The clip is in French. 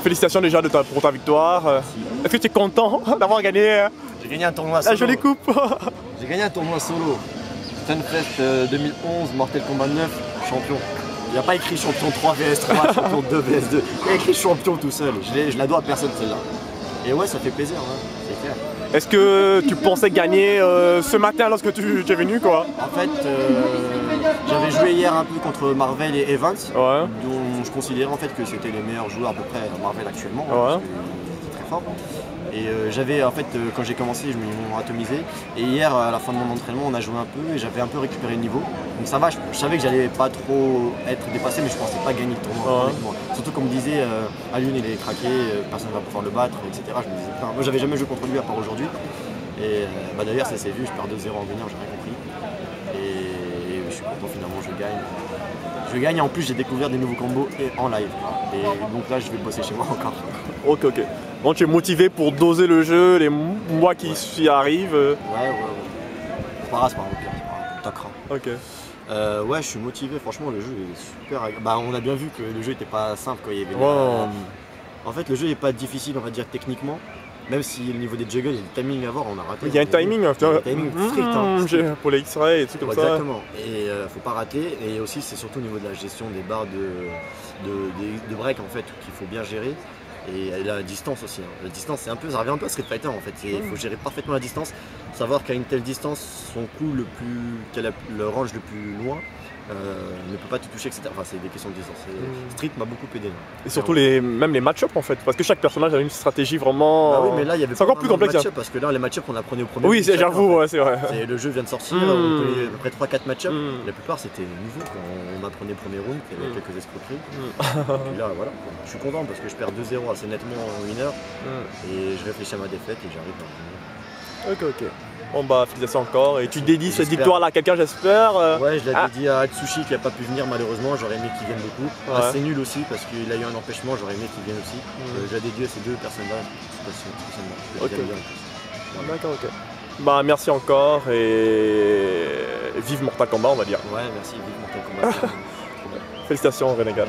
Félicitations déjà pour ta victoire. Est-ce que tu es content d'avoir gagné J'ai gagné un tournoi solo. la jolie coupe? J'ai gagné un tournoi solo. Stunfest 2011, Mortal Kombat 9, champion. Il n'y a pas écrit champion 3 vs 3, champion 2 vs 2. Il y a écrit champion tout seul. Je la dois à personne celle-là. Et ouais, ça fait plaisir, hein, c'est clair. Est-ce que tu pensais gagner ce matin lorsque tu es venu quoi? En fait, j'avais joué hier un peu contre Marvel et Evans, dont je considérais en fait que c'était les meilleurs joueurs à peu près Marvel actuellement, parce qu'ils étaient très forts. Et j'avais en fait, quand j'ai commencé, je m'ont atomisé. Et hier, à la fin de mon entraînement, on a joué un peu et j'avais un peu récupéré le niveau. Donc ça va, je savais que j'allais pas trop être dépassé, mais je pensais pas gagner le tournoi avec moi. Surtout qu'on me disait, Alioun il est craqué, personne ne va pouvoir le battre, etc. Je me disais, putain, moi j'avais jamais joué contre lui à part aujourd'hui. Et d'ailleurs ça s'est vu, je perds 2-0 en gagnant, j'ai rien compris. Et je suis content finalement, je gagne. Je gagne et en plus j'ai découvert des nouveaux combos en live. Et donc là je vais bosser chez moi encore. Ok. Donc tu es motivé pour doser le jeu les mois qui arrivent. Ouais. C'est pas grave, c'est pas un pire, c'est pas un Ok. Ouais, je suis motivé, franchement le jeu est super. Bah on a bien vu que le jeu était pas simple quand il y avait. En fait le jeu est pas difficile on va dire techniquement. Même si au niveau des juggles, il y a du timing à voir, on a raté. Il y a un timing, il y a un timing strict. Pour les X-ray et tout comme ça. Exactement. Et faut pas rater. Et aussi, c'est surtout au niveau de la gestion des barres de break en fait, qu'il faut bien gérer. Et la distance aussi. La distance, c'est un peu, ça revient un peu à Street Fighter en fait. Il faut gérer parfaitement la distance, savoir qu'à une telle distance, son coup qu'elle a le range le plus loin. Ne peut pas te toucher, etc. Enfin, c'est des questions de distance. Street m'a beaucoup aidé. Et surtout même les match-up en fait, parce que chaque personnage a une stratégie vraiment. Bah oui, mais là il y avait c'est encore plus complexe. Parce que là les match-up on apprenait au premier. Oui, j'avoue, ouais, c'est vrai. Le jeu vient de sortir, on connaît à peu près 3-4 match-up. La plupart c'était nouveau quand on apprenait le premier round, il y avait quelques escroqueries. Et puis là voilà, je suis content parce que je perds 2-0 assez nettement en 1 heure. Et je réfléchis à ma défaite et j'arrive à revenir. Ok. Bon bah félicitations encore et tu dédies cette victoire là à quelqu'un j'espère. Ouais, je l'ai dédié à Atsushi qui n'a pas pu venir malheureusement, j'aurais aimé qu'il vienne beaucoup. C'est nul aussi parce qu'il a eu un empêchement, j'aurais aimé qu'il vienne aussi. Je l'ai dédié à ces deux personnes là spécialement. D'accord, ok. Bah merci encore et vive Mortal Kombat on va dire. Ouais merci, vive Mortal Kombat. Félicitations Renégal.